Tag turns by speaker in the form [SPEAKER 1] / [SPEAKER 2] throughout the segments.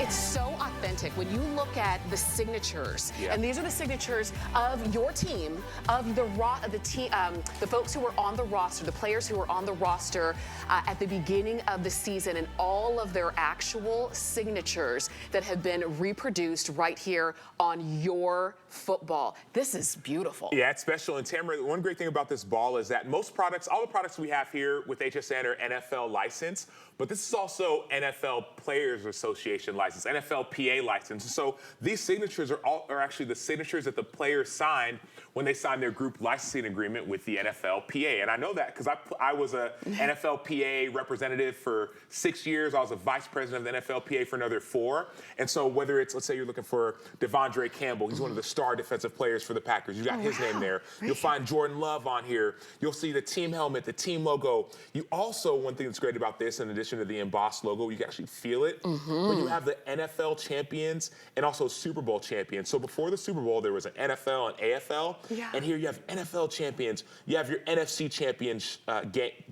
[SPEAKER 1] it's so authentic when you look at the signatures, and these are the signatures of your team, of the folks who were on the roster, the players who were on the roster at the beginning of the season, and all of their actual signatures that have been reproduced right here on your football. This is beautiful.
[SPEAKER 2] Yeah, it's special. And Tamara, one great thing about this ball is that most products, all the products we have here with HSN are NFL licensed, but this is also NFL Players Association license, NFLPA license. So these signatures are actually the signatures that the players signed when they signed their group licensing agreement with the NFLPA. And I know that because I was a NFLPA representative for 6 years. I was a vice president of the NFLPA for another 4. And so whether it's, let's say you're looking for Devondre Campbell, he's one of the star defensive players for the Packers. You got his name there. You'll find Jordan Love on here. You'll see the team helmet, the team logo. You also, one thing that's great about this, in addition to the embossed logo, you can actually feel it. But you have the NFL champions and also Super Bowl champions. So before the Super Bowl, there was an NFL and AFL. And here you have NFL champions. You have your NFC champions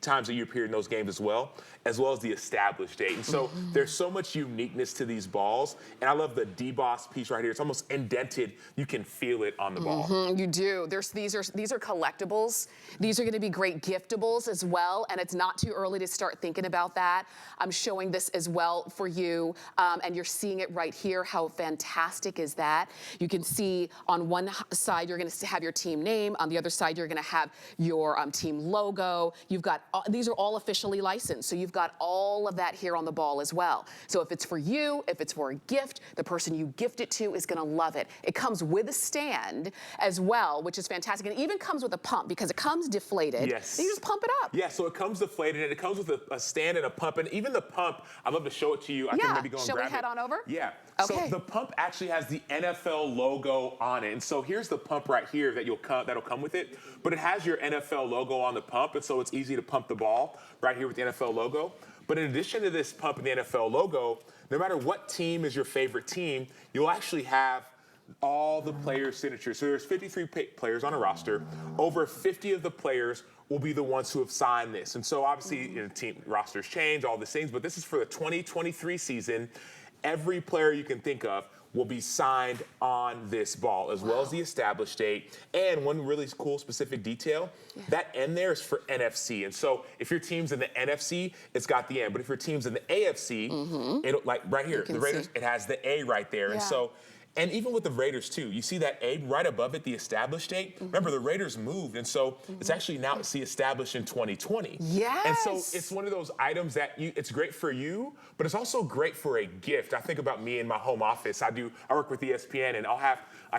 [SPEAKER 2] times that you appear in those games as well as the established date. And so there's so much uniqueness to these balls. And I love the debossed piece right here. It's almost indented. You can feel it on the ball.
[SPEAKER 1] You do. These are collectibles. These are going to be great giftables as well. And it's not too early to start thinking about that. I'm showing this as well for you. And you're seeing it right here. How fantastic is that? You can see on one side, you're going to have your team name. On the other side, you're going to have your team logo. You've got, these are all officially licensed. So you've got all of that here on the ball as well. So if it's for you, if it's for a gift, the person you gift it to is going to love it. It comes with a stand as well, which is fantastic. And it even comes with a pump because it comes deflated.
[SPEAKER 2] Yes.
[SPEAKER 1] And you just pump it up.
[SPEAKER 2] Yeah, so it comes deflated and it comes with a stand and a pump. And even the pump, I'd love to show it to you. I can maybe go and grab it.
[SPEAKER 1] Shall we head on over?
[SPEAKER 2] Yeah.
[SPEAKER 1] Okay.
[SPEAKER 2] So the pump actually has the NFL logo on it. And so here's the pump right here that'll come with it. But it has your NFL logo on the pump. And so it's easy to pump the ball right here with the NFL logo. But in addition to this pump and the NFL logo, no matter what team is your favorite team, you'll actually have all the players' signatures. So there's 53 players on a roster. Over 50 of the players will be the ones who have signed this. And so obviously, team rosters change, all these things, but this is for the 2023 season. Every player you can think of will be signed on this ball, as well as the established date. And one really cool specific detail, that N there is for NFC. And so if your team's in the NFC, it's got the N. But if your team's in the AFC, it'll, like right here, the Raiders, it has the A right there. And so, and even with the Raiders too, you see that A right above it, the established date. Remember, the Raiders moved, and so it's actually now it's the established in 2020.
[SPEAKER 1] Yes.
[SPEAKER 2] And so it's one of those items that it's great for you, but it's also great for a gift. I think about me in my home office. I work with ESPN, and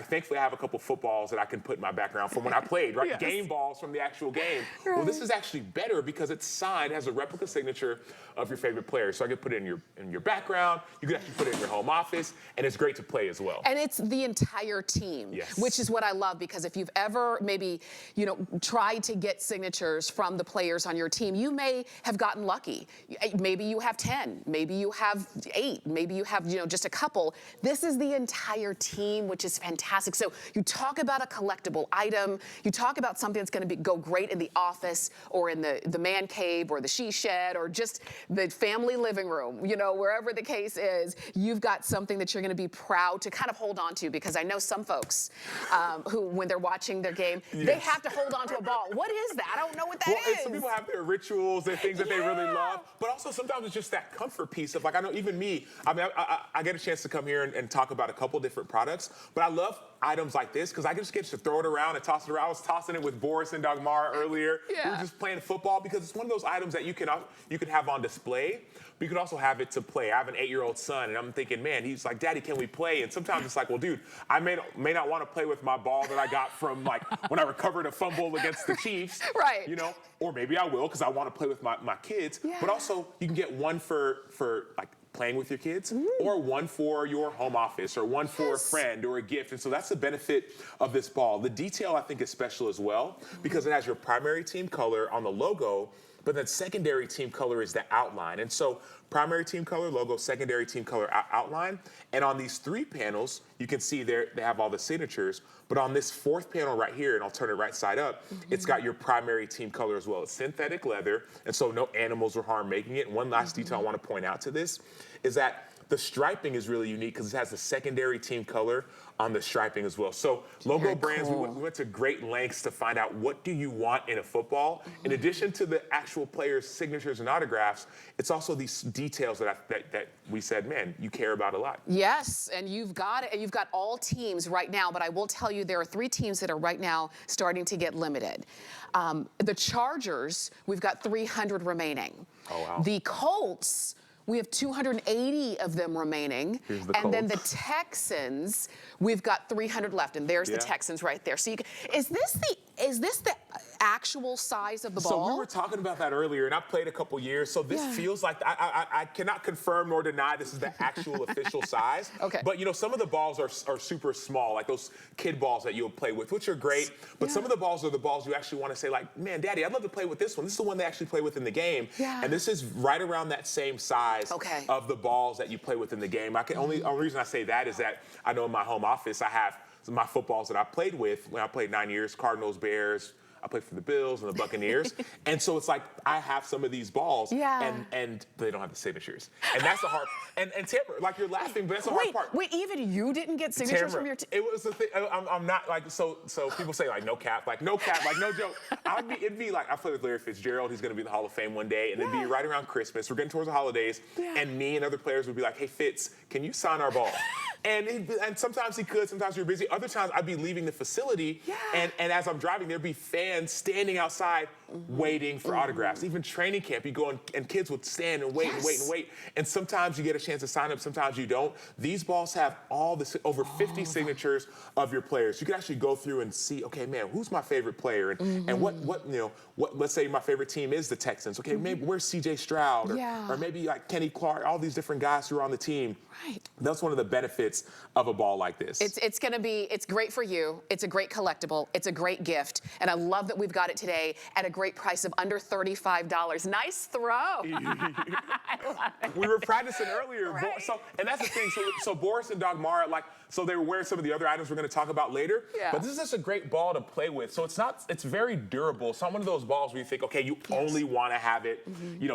[SPEAKER 2] thankfully I have a couple footballs that I can put in my background from when I played, right? Game balls from the actual game. Well, this is actually better because it's signed, has a replica signature of your favorite player. So I could put it in your background. You could actually put it in your home office, and it's great to play as well.
[SPEAKER 1] And it's the entire team, which is what I love, because if you've ever maybe, tried to get signatures from the players on your team, you may have gotten lucky. Maybe you have 10, maybe you have 8, maybe you have, just a couple. This is the entire team, which is fantastic. So you talk about a collectible item, you talk about something that's going to go great in the office or in the man cave or the she shed or just the family living room, wherever the case is. You've got something that you're going to be proud to kind of hold on to, because I know some folks who, when they're watching their game, they have to hold on to a ball. What is that? I don't know what that is.
[SPEAKER 2] Some people have their rituals, their things that they really love, but also sometimes it's just that comfort piece of, like, I know even me, I get a chance to come here and talk about a couple different products, but I love items like this because I just get to throw it around and toss it around. I was tossing it with Boris and Dagmar earlier. We were just playing football because it's one of those items that you can have on display, but you can also have it to play. I have an 8-year-old son, and I'm thinking, man, he's like, Daddy, can we play? And sometimes it's like, well, dude, I may not want to play with my ball that I got from, like, when I recovered a fumble against the Chiefs.
[SPEAKER 1] Right.
[SPEAKER 2] Or maybe I will because I want to play with my kids. But also, you can get one for like, playing with your kids, or one for your home office, or one for a friend or a gift. And so that's the benefit of this ball. The detail, I think, is special as well because it has your primary team color on the logo, but then secondary team color is the outline. And so primary team color logo, secondary team color outline. And on these 3 panels, you can see they have all the signatures. But on this 4th panel right here, and I'll turn it right side up, it's got your primary team color as well. It's synthetic leather, and so no animals or harm making it. And one last detail I want to point out to this is that the striping is really unique because it has the secondary team color on the striping as well. So logo brands, we went to great lengths to find out what do you want in a football. In addition to the actual players' signatures and autographs, it's also these details that we said, man, you care about a lot.
[SPEAKER 1] Yes, and you've got it. You've got all teams right now, but I will tell you there are 3 teams that are right now starting to get limited. The Chargers, we've got 300 remaining.
[SPEAKER 2] Oh, wow.
[SPEAKER 1] The Colts, we have 280 of them remaining.
[SPEAKER 2] Here's the
[SPEAKER 1] and then the
[SPEAKER 2] Colts.
[SPEAKER 1] Texans, we've got 300 left, and there's the Texans right there. So is this the actual size of the ball?
[SPEAKER 2] So we were talking about that earlier, and I played a couple years, so this feels like, I cannot confirm nor deny this is the actual official size.
[SPEAKER 1] Okay.
[SPEAKER 2] But, some of the balls are super small, like those kid balls that you'll play with, which are great, but some of the balls are the balls you actually want to say, like, man, Daddy, I'd love to play with this one. This is the one they actually play with in the game.
[SPEAKER 1] Yeah.
[SPEAKER 2] And this is right around that same size of the balls that you play with in the game. Only reason I say that is that I know in my home office, I have my footballs that I played with when I played 9 years, Cardinals, Bears. I played for the Bills and the Buccaneers. And so it's like I have some of these balls and they don't have the signatures. And that's the hard and Tamara, like you're laughing, but that's the hard part.
[SPEAKER 1] Wait, even you didn't get signatures from your team?
[SPEAKER 2] It was the thing. I'm not like so people say like no cap, like no joke. It'd be like I played with Larry Fitzgerald, he's gonna be in the Hall of Fame one day, and it'd be right around Christmas. We're getting towards the holidays, and me and other players would be like, hey Fitz, can you sign our ball? And sometimes he could, sometimes you're busy. Other times I'd be leaving the facility, and as I'm driving, there'd be fans standing outside waiting for autographs. Even training camp, you go and kids would stand and wait and wait and wait. And sometimes you get a chance to sign up, sometimes you don't. These balls have over 50 signatures of your players. You can actually go through and see, okay, man, who's my favorite player? And what let's say my favorite team is the Texans. Okay, maybe where's CJ Stroud? Or maybe like Kenny Clark, all these different guys who are on the team.
[SPEAKER 1] Right.
[SPEAKER 2] That's one of the benefits of a ball like this.
[SPEAKER 1] It's great for you. It's a great collectible. It's a great gift. And I love that we've got it today at a great price of under $35. Nice throw. I love it.
[SPEAKER 2] We were practicing earlier.
[SPEAKER 1] Right.
[SPEAKER 2] And that's the thing. So Boris and Dagmara, they were wearing some of the other items we're going to talk about later.
[SPEAKER 1] Yeah.
[SPEAKER 2] But this is just a great ball to play with. So it's very durable. It's not one of those balls where you think, okay, you only want to have it,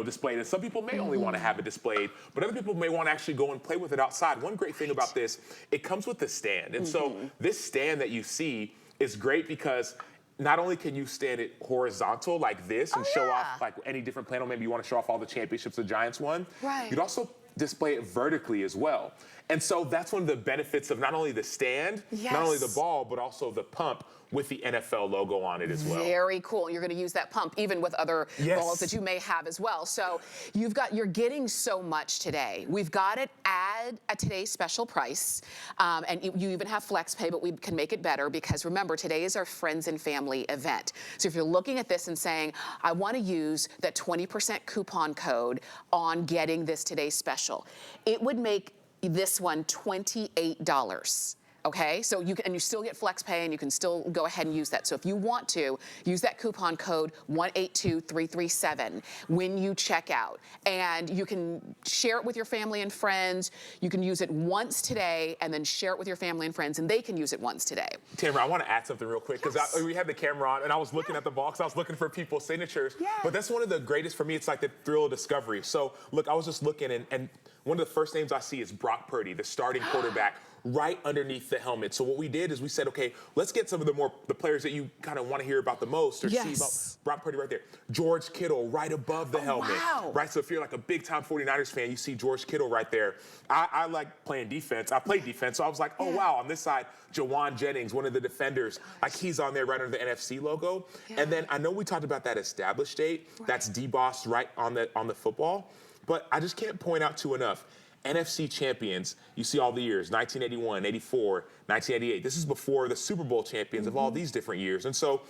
[SPEAKER 2] displayed. And some people may only want to have it displayed, but other people may want to actually go and play with it outside. One great thing about this, it comes with the stand. And so this stand that you see is great because not only can you stand it horizontal like this and show off like any different panel, maybe you want to show off all the championships the Giants won.
[SPEAKER 1] Right.
[SPEAKER 2] You'd also display it vertically as well. And so that's one of the benefits of not only the stand, not only the ball, but also the pump with the NFL logo on it as well.
[SPEAKER 1] Very cool. You're going to use that pump even with other balls that you may have as well. So you're getting so much today. We've got it at today's special price. And you even have flex pay, but we can make it better because remember, today is our friends and family event. So if you're looking at this and saying, I want to use that 20% coupon code on getting this today's special, it would make this one $28. Okay, so you still get flex pay and you can still go ahead and use that. So if you want to, use that coupon code 182337 when you check out. And you can share it with your family and friends. You can use it once today and then share it with your family and friends and they can use it once today.
[SPEAKER 2] Tamara, I want to add something real quick because we had the camera on and I was looking at the box. I was looking for people's signatures. But that's one of the greatest for me. It's like the thrill of discovery. So look, I was just looking and one of the first names I see is Brock Purdy, the starting quarterback, right underneath the helmet. So what we did is we said, okay, let's get some of the players that you kind of want to hear about the most or see about. Brock Purdy right there. George Kittle right above the helmet.
[SPEAKER 1] Wow.
[SPEAKER 2] Right, so if you're like a big-time 49ers fan, you see George Kittle right there. I like playing defense. I play defense, so I was like, oh, wow, on this side, Jawan Jennings, one of the defenders, like he's on there right under the NFC logo. And then I know we talked about that established date. That's debossed right on the football. But I just can't point out to enough. NFC champions, you see all the years, 1981, 84, 1988. This is before the Super Bowl champions of all these different years. And so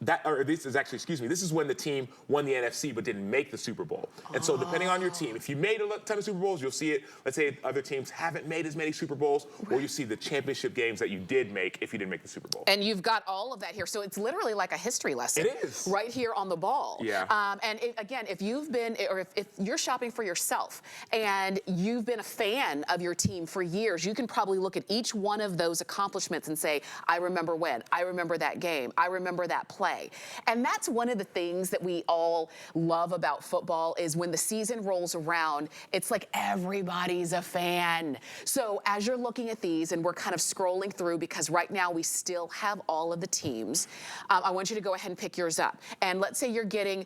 [SPEAKER 2] this is when the team won the NFC but didn't make the Super Bowl. And so depending on your team, if you made a ton of Super Bowls, you'll see it. Let's say other teams haven't made as many Super Bowls, or you see the championship games that you did make if you didn't make the Super Bowl.
[SPEAKER 1] And you've got all of that here. So it's literally like a history lesson.
[SPEAKER 2] It is.
[SPEAKER 1] Right here on the ball.
[SPEAKER 2] Yeah.
[SPEAKER 1] Again, if you've been, or if you're shopping for yourself and you've been a fan of your team for years, you can probably look at each one of those accomplishments and say, I remember when, I remember that game, I remember that play. play. And that's one of the things that we all love about football is when the season rolls around, it's like everybody's a fan. So as you're looking at these, and we're kind of scrolling through because right now we still have all of the teams, I want you to go ahead and pick yours up. And let's say you're getting,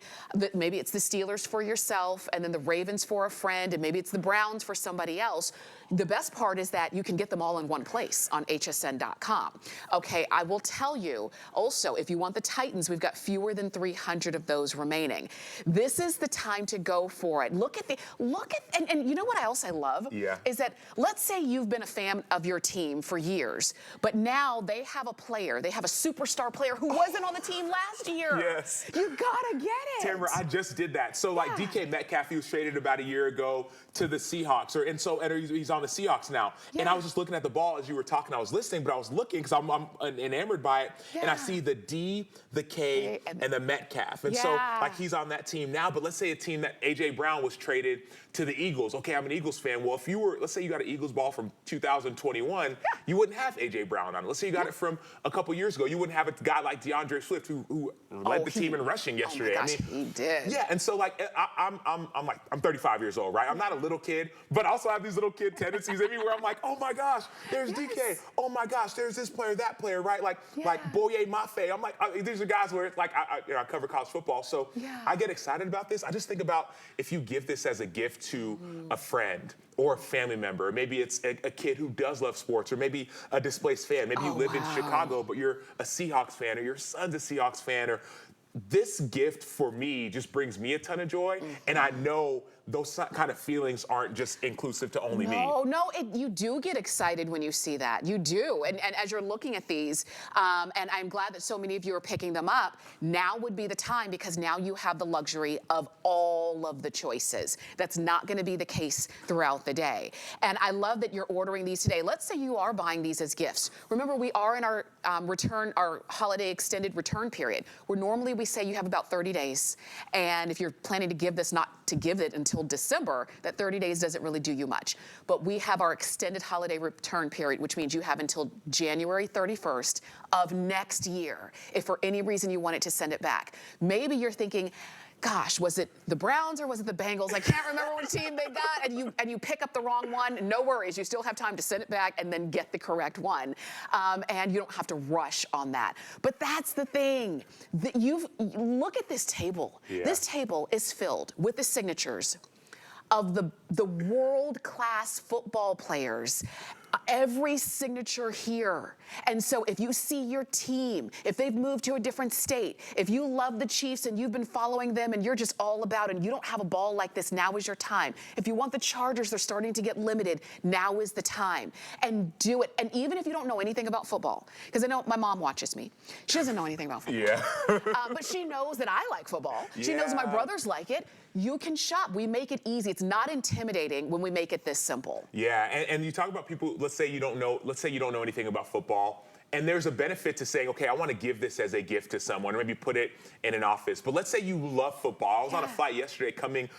[SPEAKER 1] maybe it's the Steelers for yourself, and then the Ravens for a friend, and maybe it's the Browns for somebody else. The best part is that you can get them all in one place on hsn.com. Okay, I will tell you also, if you want the Titans, we've got fewer than 300 of those remaining. This is the time to go for it. And you know what else I love?
[SPEAKER 2] Yeah.
[SPEAKER 1] Is that, let's say you've been a fan of your team for years, but now they have a player, they have a superstar player who wasn't on the team last year.
[SPEAKER 2] Yes.
[SPEAKER 1] You gotta get it.
[SPEAKER 2] Tamara, I just did that. So like DK Metcalf, he was traded about a year ago to the Seahawks, and he's on the Seahawks now. Yeah. And I was just looking at the ball as you were talking. I was listening, but I was looking because I'm enamored by it. Yeah. And I see the D, the K, and the Metcalf. And so like he's on that team now. But let's say a team that A.J. Brown was traded to the Eagles. Okay, I'm an Eagles fan. Well, if you were, let's say you got an Eagles ball from 2021, you wouldn't have A.J. Brown on it. Let's say you got it from a couple years ago. You wouldn't have a guy like DeAndre Swift who led the team in rushing yesterday.
[SPEAKER 1] Oh my gosh, he did.
[SPEAKER 2] Yeah, and so like I'm 35 years old, right? I'm not a little kid, but I also have these little kid tendencies in me where I'm like, oh my gosh, there's DK. Oh my gosh, there's this player, that player, right? Like Boye Mafe. I'm like, these are guys where it's like I cover college football, so I get excited about this. I just think about if you give this as a gift to a friend or a family member, maybe it's a kid who does love sports, or maybe a displaced fan. Maybe you live in Chicago, but you're a Seahawks fan, or your son's a Seahawks fan, or this gift for me just brings me a ton of joy, and I know those kind of feelings aren't just inclusive to only me.
[SPEAKER 1] No, you do get excited when you see that. You do. And as you're looking at these, and I'm glad that so many of you are picking them up, now would be the time because now you have the luxury of all of the choices. That's not going to be the case throughout the day. And I love that you're ordering these today. Let's say you are buying these as gifts. Remember, we are in our our holiday extended return period, where normally we say you have about 30 days. And if you're planning to give this, not to give it until December, that 30 days doesn't really do you much. But we have our extended holiday return period, which means you have until January 31st of next year if for any reason you wanted to send it back. Maybe you're thinking, gosh, was it the Browns or was it the Bengals? I can't remember which team they got, and you pick up the wrong one. No worries, you still have time to send it back and then get the correct one, and you don't have to rush on that. But that's the thing. Look at this table. Yeah. This table is filled with the signatures of the world-class football players. Every signature here. And so if you see your team, if they've moved to a different state, if you love the Chiefs and you've been following them and you're just all about it and you don't have a ball like this, now is your time. If you want the Chargers, they're starting to get limited, now is the time. And do it. And even if you don't know anything about football, because I know my mom watches me. She doesn't know anything about football.
[SPEAKER 2] Yeah.
[SPEAKER 1] But she knows that I like football. She knows my brothers like it. You can shop. We make it easy. It's not intimidating when we make it this simple.
[SPEAKER 2] Yeah, and you talk about people, let's say you don't know anything about football, and there's a benefit to saying, okay, I want to give this as a gift to someone, or maybe put it in an office. But let's say you love football. I was on a flight yesterday coming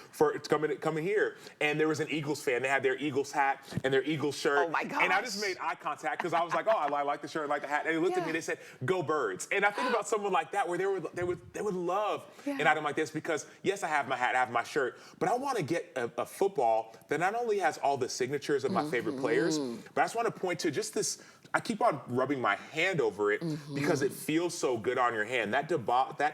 [SPEAKER 2] here, and there was an Eagles fan. They had their Eagles hat and their Eagles shirt.
[SPEAKER 1] Oh my gosh.
[SPEAKER 2] And I just made eye contact because I was like, oh, I like the shirt, I like the hat. And they looked at me and they said, go Birds. And I think about someone like that where they would love an item like this because, yes, I have my hat, I have my shirt, but I want to get a football that not only has all the signatures of my favorite players, but I just want to point to just this. I keep on rubbing my hand over it because it feels so good on your hand. That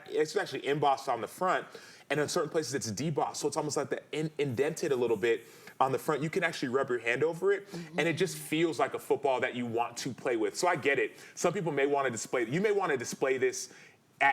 [SPEAKER 2] it's actually embossed on the front, and in certain places it's debossed, so it's almost like indented a little bit on the front. You can actually rub your hand over it, and it just feels like a football that you want to play with. So I get it. Some people may want to display. You may want to display this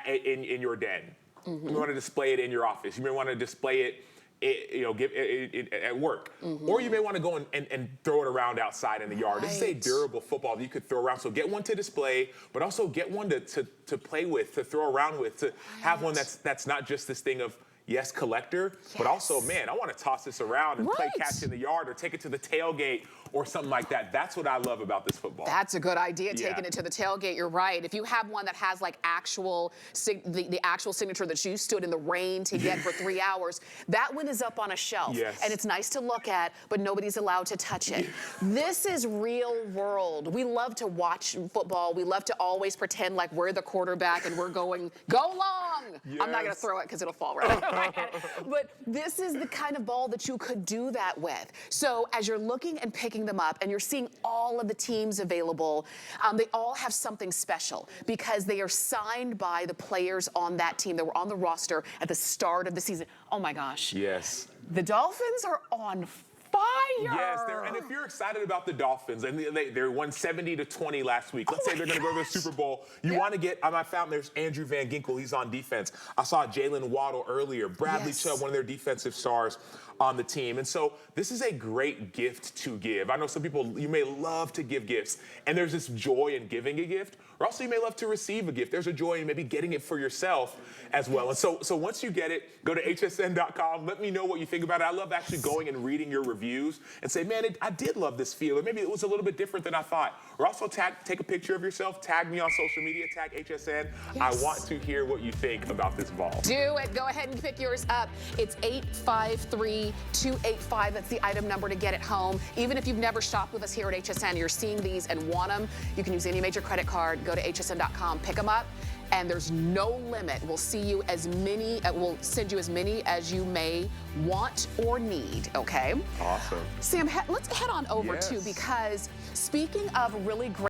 [SPEAKER 2] in your den. You may want to display it in your office. You may want to display it. Give it at work. Or you may want to go and throw it around outside in the yard. This is a durable football that you could throw around. So get one to display, but also get one to play with, to throw around with, to have one that's not just this thing of, yes, collector, but also, man, I want to toss this around and play catch in the yard or take it to the tailgate or something like that. That's what I love about this football.
[SPEAKER 1] That's a good idea, taking it to the tailgate. You're right. If you have one that has like the actual signature that you stood in the rain to get for 3 hours, that one is up on a shelf. And it's nice to look at, but nobody's allowed to touch it. This is real world. We love to watch football. We love to always pretend like we're the quarterback and we're going, go long. I'm not going to throw it because it'll fall right over my head. But this is the kind of ball that you could do that with. So as you're looking and picking them up and you're seeing all of the teams available, they all have something special because they are signed by the players on that team that were on the roster at the start of the season. Oh my gosh.
[SPEAKER 2] Yes.
[SPEAKER 1] The Dolphins are on fire.
[SPEAKER 2] Yes, and if you're excited about the Dolphins, and they won 70-20 last week. Let's say they're going to go to the Super Bowl. You want to get, I found there's Andrew Van Ginkel. He's on defense. I saw Jalen Waddle earlier. Bradley Chubb, one of their defensive stars on the team. And so this is a great gift to give. I know some people, you may love to give gifts, and there's this joy in giving a gift, or also you may love to receive a gift. There's a joy in maybe getting it for yourself as well. And so once you get it, go to hsn.com. Let me know what you think about it. I love actually going and reading your reviews and say, man, I did love this feel, or maybe it was a little bit different than I thought. Or also take a picture of yourself, tag me on social media, tag HSN. I want to hear what you think about this ball.
[SPEAKER 1] Do it. Go ahead and pick yours up. It's 853-285. That's the item number to get it home. Even if you've never shopped with us here at HSN, you're seeing these and want them, you can use any major credit card. Go to hsn.com, pick them up, and there's no limit. We'll send you as many as you may want or need, okay?
[SPEAKER 2] Awesome.
[SPEAKER 1] Sam, let's head on over too, because speaking of really great